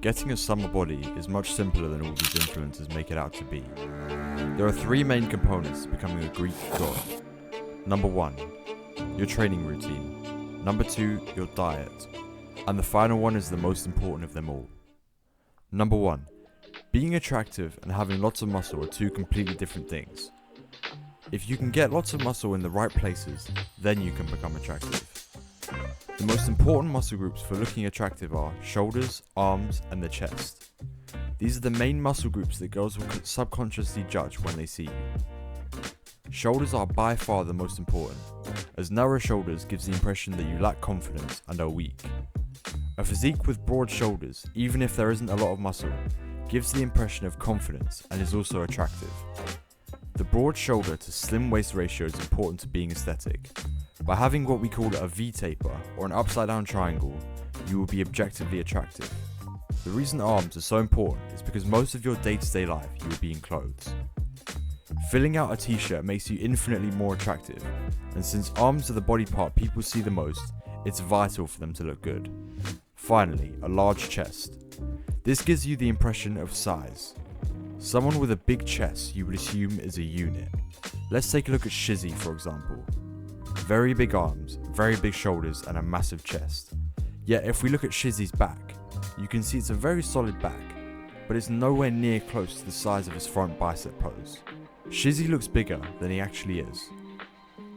Getting a summer body is much simpler than all these influencers make it out to be. There are three main components to becoming a Greek god. Number 1, your training routine. Number 2, your diet. And the final one is the most important of them all. Number 1, being attractive and having lots of muscle are two completely different things. If you can get lots of muscle in the right places, then you can become attractive. The most important muscle groups for looking attractive are shoulders, arms, and the chest. These are the main muscle groups that girls will subconsciously judge when they see you. Shoulders are by far the most important, as narrow shoulders gives the impression that you lack confidence and are weak. A physique with broad shoulders, even if there isn't a lot of muscle, gives the impression of confidence and is also attractive. The broad shoulder to slim waist ratio is important to being aesthetic. By having what we call a V-taper or an upside down triangle, you will be objectively attractive. The reason arms are so important is because most of your day-to-day life you will be in clothes. Filling out a t-shirt makes you infinitely more attractive, and since arms are the body part people see the most, it's vital for them to look good. Finally, a large chest. This gives you the impression of size. Someone with a big chest you would assume is a unit. Let's take a look at Shizzy for example. Very big arms, very big shoulders and a massive chest. Yet if we look at Shizzy's back, you can see it's a very solid back, but it's nowhere near close to the size of his front bicep pose. Shizzy looks bigger than he actually is,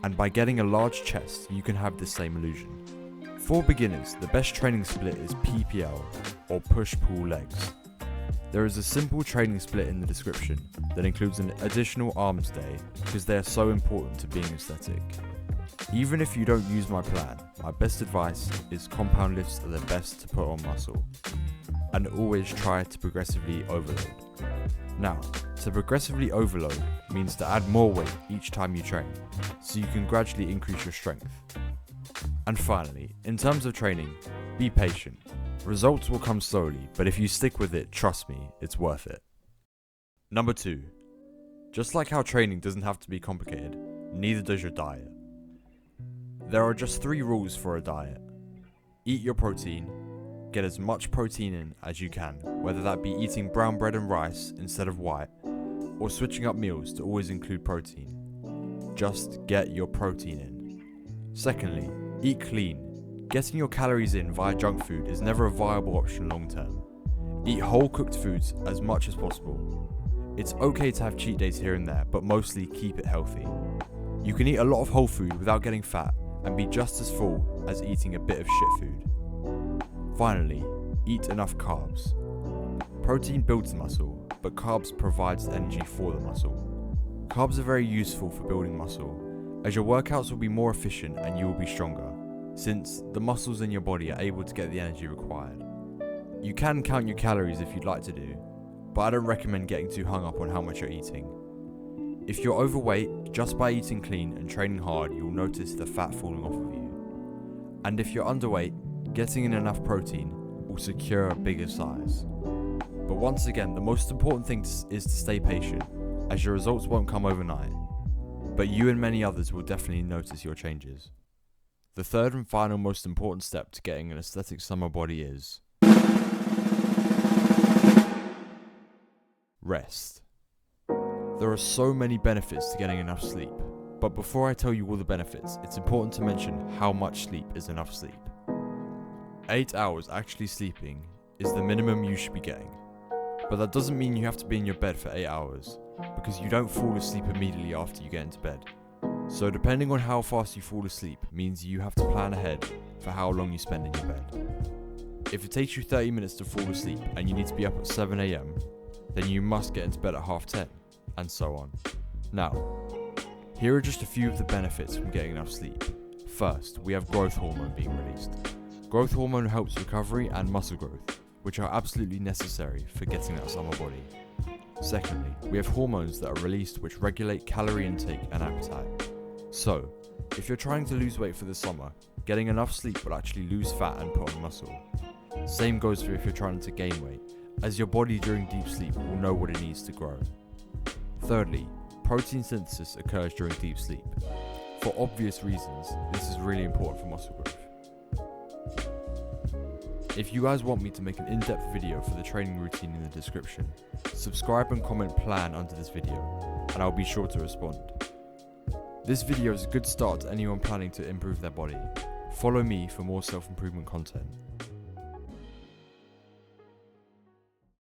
and by getting a large chest you can have the same illusion. For beginners, the best training split is PPL or push-pull legs. There is a simple training split in the description that includes an additional arms day because they are so important to being aesthetic. Even if you don't use my plan, my best advice is compound lifts are the best to put on muscle. And always try to progressively overload. Now, to progressively overload means to add more weight each time you train, so you can gradually increase your strength. And finally, in terms of training, be patient. Results will come slowly, but if you stick with it, trust me, it's worth it. Number 2. Just like how training doesn't have to be complicated, neither does your diet. There are just 3 rules for a diet. Eat your protein, get as much protein in as you can, whether that be eating brown bread and rice instead of white, or switching up meals to always include protein. Just get your protein in. Secondly, eat clean. Getting your calories in via junk food is never a viable option long term. Eat whole cooked foods as much as possible. It's okay to have cheat days here and there, but mostly keep it healthy. You can eat a lot of whole food without getting fat and be just as full as eating a bit of shit food. Finally, eat enough carbs. Protein builds muscle, but carbs provides the energy for the muscle. Carbs are very useful for building muscle, as your workouts will be more efficient and you will be stronger, since the muscles in your body are able to get the energy required. You can count your calories if you'd like to do, but I don't recommend getting too hung up on how much you're eating. If you're overweight, just by eating clean and training hard, you'll notice the fat falling off of you. And if you're underweight, getting in enough protein will secure a bigger size. But once again, the most important thing is to stay patient, as your results won't come overnight. But you and many others will definitely notice your changes. The third and final most important step to getting an aesthetic summer body is rest. There are so many benefits to getting enough sleep, but before I tell you all the benefits, it's important to mention how much sleep is enough sleep. 8 hours actually sleeping is the minimum you should be getting, but that doesn't mean you have to be in your bed for 8 hours, because you don't fall asleep immediately after you get into bed. So depending on how fast you fall asleep means you have to plan ahead for how long you spend in your bed. If it takes you 30 minutes to fall asleep and you need to be up at 7 AM, then you must get into bed at 10:30, and so on. Now, here are just a few of the benefits from getting enough sleep. First, we have growth hormone being released. Growth hormone helps recovery and muscle growth, which are absolutely necessary for getting that summer body. Secondly, we have hormones that are released which regulate calorie intake and appetite. So, if you're trying to lose weight for the summer, getting enough sleep will actually lose fat and put on muscle. Same goes for if you're trying to gain weight, as your body during deep sleep will know what it needs to grow. Thirdly, protein synthesis occurs during deep sleep. For obvious reasons, this is really important for muscle growth. If you guys want me to make an in-depth video for the training routine in the description, subscribe and comment plan under this video, and I'll be sure to respond. This video is a good start to anyone planning to improve their body. Follow me for more self-improvement content.